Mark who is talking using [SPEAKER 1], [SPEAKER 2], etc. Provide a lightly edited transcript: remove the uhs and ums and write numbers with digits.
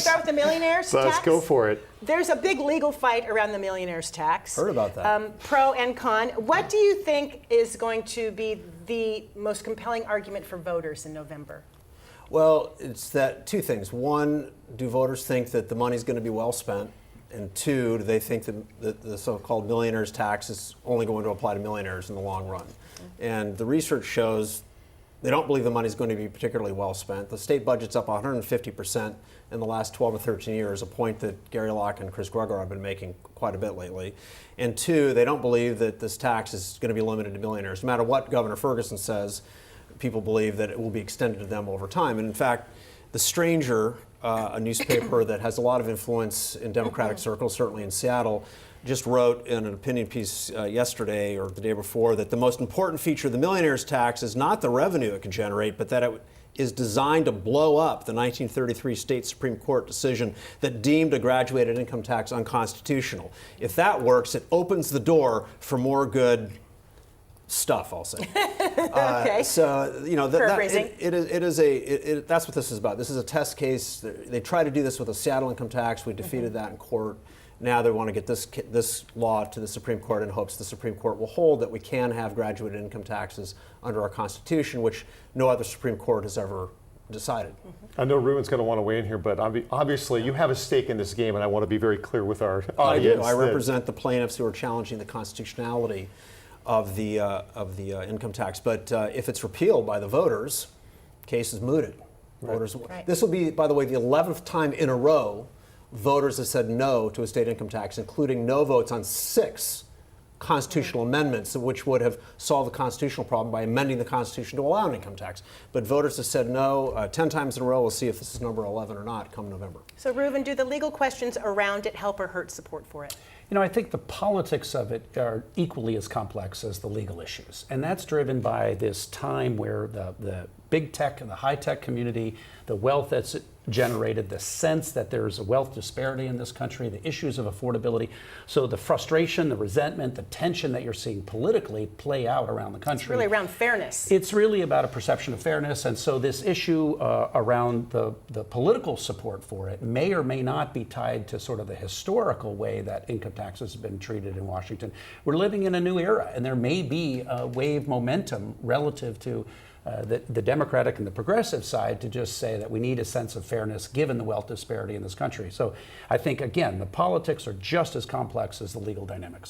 [SPEAKER 1] Start with the millionaires tax.
[SPEAKER 2] Let's go for it.
[SPEAKER 1] There's a big legal fight around the millionaires tax.
[SPEAKER 3] Heard about that.
[SPEAKER 1] Pro and con. What do you think is going to be the most compelling argument for voters in November?
[SPEAKER 3] Well, it's that two things. One, do voters think that the money's going to be well spent? And two, do they think that the so-called millionaires tax is only going to apply to millionaires in the long run? And the research shows they don't believe the money's going to be particularly well spent. The state budget's up 150% in the last 12 or 13 years, a point that Gary Locke and Chris Gregoire have been making quite a bit lately. And two, they don't believe that this tax is going to be limited to millionaires. No matter what Governor Ferguson says, people believe that it will be extended to them over time. And in fact, The Stranger, a newspaper that has a lot of influence in Democratic circles, certainly in Seattle, just wrote in an opinion piece yesterday or the day before that the most important feature of the millionaires tax is not the revenue it can generate, but that it is designed to blow up the 1933 state Supreme Court decision that deemed a graduated income tax unconstitutional. If that works, it opens the door for more good stuff, I'll say.
[SPEAKER 1] Okay.
[SPEAKER 3] So, you know,
[SPEAKER 1] Paraphrasing.
[SPEAKER 3] That's what this is about. This is a test case. They tried to do this with a Seattle income tax. We defeated that in court. Now they want to get this law to the Supreme Court in hopes the Supreme Court will hold that we can have graduated income taxes under our Constitution, which no other Supreme Court has ever decided.
[SPEAKER 2] I know Reuven's going to want to weigh in here, but obviously you have a stake in this game, and I want to be very clear with our audience.
[SPEAKER 3] I do. I represent the plaintiffs who are challenging the constitutionality of the income tax. But if it's repealed by the voters, case is mooted. Voters.
[SPEAKER 1] Right.
[SPEAKER 3] This will be, by the way, the 11th time in a row voters have said no to a state income tax, including no votes on 6 constitutional amendments, which would have solved the constitutional problem by amending the Constitution to allow an income tax. But voters have said no 10 times in a row. We'll see if this is number 11 or not come November.
[SPEAKER 1] So, Reuven, do the legal questions around it help or hurt support for it?
[SPEAKER 4] You know, I think the politics of it are equally as complex as the legal issues. And that's driven by this time where the big tech and the high tech community, the wealth that's generated, the sense that there's a wealth disparity in this country, the issues of affordability. So the frustration, the resentment, the tension that you're seeing politically play out around the country.
[SPEAKER 1] It's really around fairness.
[SPEAKER 4] It's really about a perception of fairness. And so this issue around the political support for it may or may not be tied to sort of the historical way that income taxes have been treated in Washington. We're living in a new era, and there may be a wave momentum relative to the Democratic and the progressive side to just say that we need a sense of fairness given the wealth disparity in this country. So I think, again, the politics are just as complex as the legal dynamics.